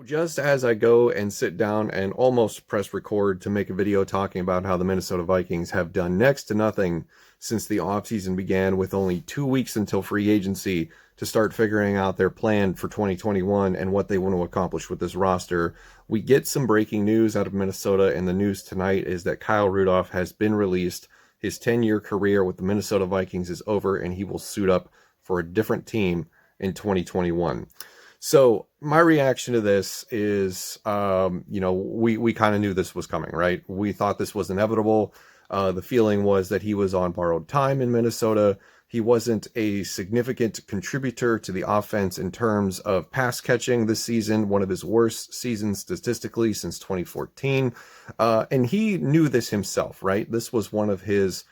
Just as I go and sit down and almost press record to make a video talking about how the Minnesota Vikings have done next to nothing since the offseason began, with only 2 weeks until free agency to start figuring out their plan for 2021 and what they want to accomplish with this roster, we get some breaking news out of Minnesota, and the news tonight is that Kyle Rudolph has been released. His 10-year career with the Minnesota Vikings is over, and he will suit up for a different team in 2021. So my reaction to this is, we kind of knew this was coming, right? We thought this was inevitable. The feeling was that he was on borrowed time in Minnesota. He wasn't a significant contributor to the offense in terms of pass catching this season, one of his worst seasons statistically since 2014. And he knew this himself, right? This was one of his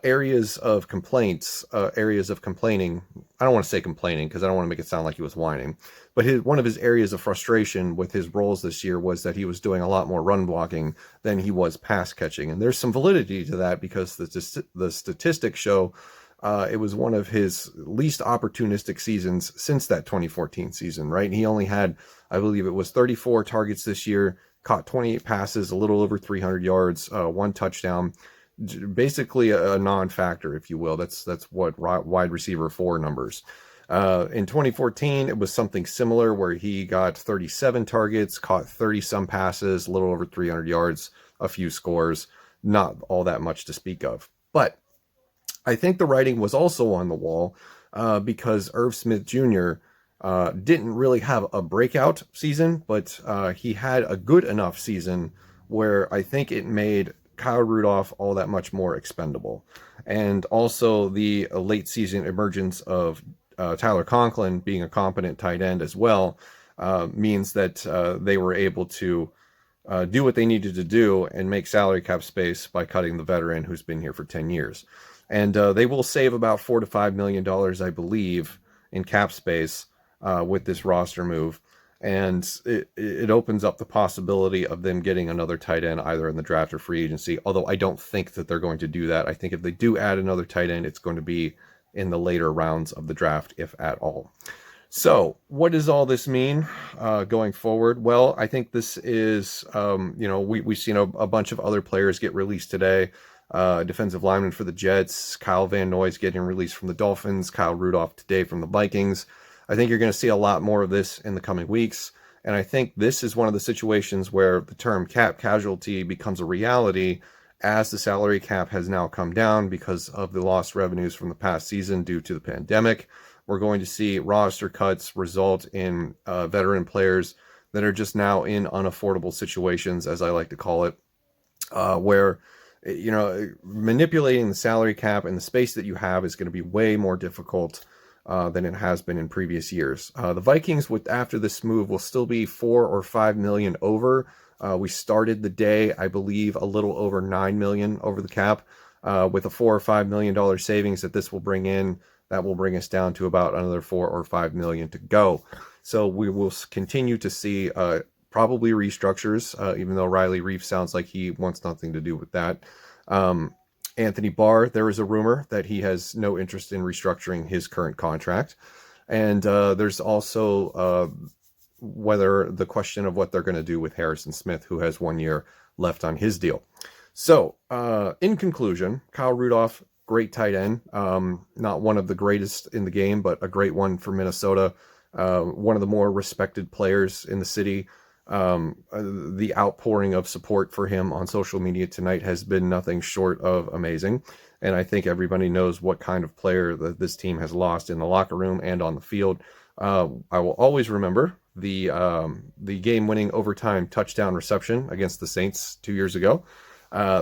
areas of complaints, areas of complaining. I don't want to say complaining because I don't want to make it sound like he was whining, but one of his areas of frustration with his roles this year was that he was doing a lot more run blocking than he was pass catching. And there's some validity to that because the statistics show it was one of his least opportunistic seasons since that 2014 season, right? He only had, I believe it was 34 targets this year, caught 28 passes, a little over 300 yards, one touchdown. Basically a non-factor, if you will. That's what wide receiver 4 numbers. In 2014, it was something similar where he got 37 targets, caught 30 some passes, a little over 300 yards, a few scores, not all that much to speak of. But I think the writing was also on the wall because Irv Smith Jr. Didn't really have a breakout season, but he had a good enough season where I think it made Kyle Rudolph all that much more expendable. And also the late season emergence of Tyler Conklin being a competent tight end as well means that they were able to do what they needed to do and make salary cap space by cutting the veteran who's been here for 10 years. And they will save about $4 to $5 million, I believe, in cap space with this roster move. And it opens up the possibility of them getting another tight end either in the draft or free agency, although I don't think that they're going to do that. I think if they do add another tight end, it's going to be in the later rounds of the draft, if at all. So what does all this mean going forward? Well, I think this is, we've seen a bunch of other players get released today. Defensive lineman for the Jets, Kyle Van Noy's getting released from the Dolphins, Kyle Rudolph today from the Vikings. I think you're going to see a lot more of this in the coming weeks. And I think this is one of the situations where the term cap casualty becomes a reality as the salary cap has now come down because of the lost revenues from the past season due to the pandemic. We're going to see roster cuts result in veteran players that are just now in unaffordable situations, as I like to call it, where manipulating the salary cap and the space that you have is going to be way more difficult than it has been in previous years. The Vikings, after this move, will still be 4 or 5 million over. We started the day, I believe, a little over 9 million over the cap, with a $4 or $5 million savings that this will bring in. That will bring us down to about another 4 or 5 million to go. So we will continue to see probably restructures, even though Riley Reef sounds like he wants nothing to do with that. Anthony Barr, there is a rumor that he has no interest in restructuring his current contract. And there's also whether the question of what they're going to do with Harrison Smith, who has 1 year left on his deal. So in conclusion, Kyle Rudolph, great tight end. Not one of the greatest in the game, but a great one for Minnesota. One of the more respected players in the city. The outpouring of support for him on social media tonight has been nothing short of amazing. And I think everybody knows what kind of player that this team has lost in the locker room and on the field. I will always remember the game-winning overtime touchdown reception against the Saints 2 years ago,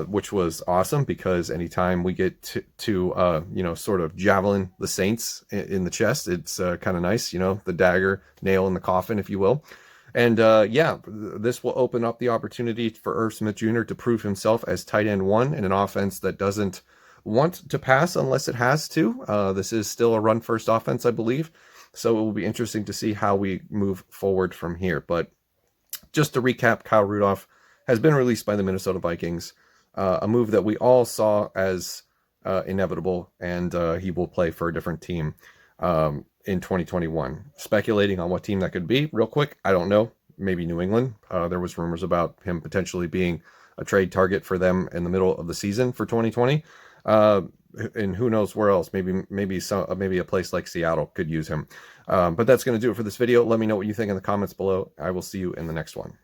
which was awesome because anytime we get to sort of javelin the Saints in the chest, it's kind of nice, the dagger nail in the coffin, if you will. And this will open up the opportunity for Irv Smith Jr. to prove himself as tight end 1 in an offense that doesn't want to pass unless it has to. This is still a run-first offense, I believe. So it will be interesting to see how we move forward from here. But just to recap, Kyle Rudolph has been released by the Minnesota Vikings, a move that we all saw as inevitable, and he will play for a different team in 2021. Speculating on what team that could be, real quick, I don't know. maybe New England. There was rumors about him potentially being a trade target for them in the middle of the season for 2020. And who knows where else? Maybe a place like Seattle could use him. But that's going to do it for this video. Let me know what you think in the comments below. I will see you in the next one.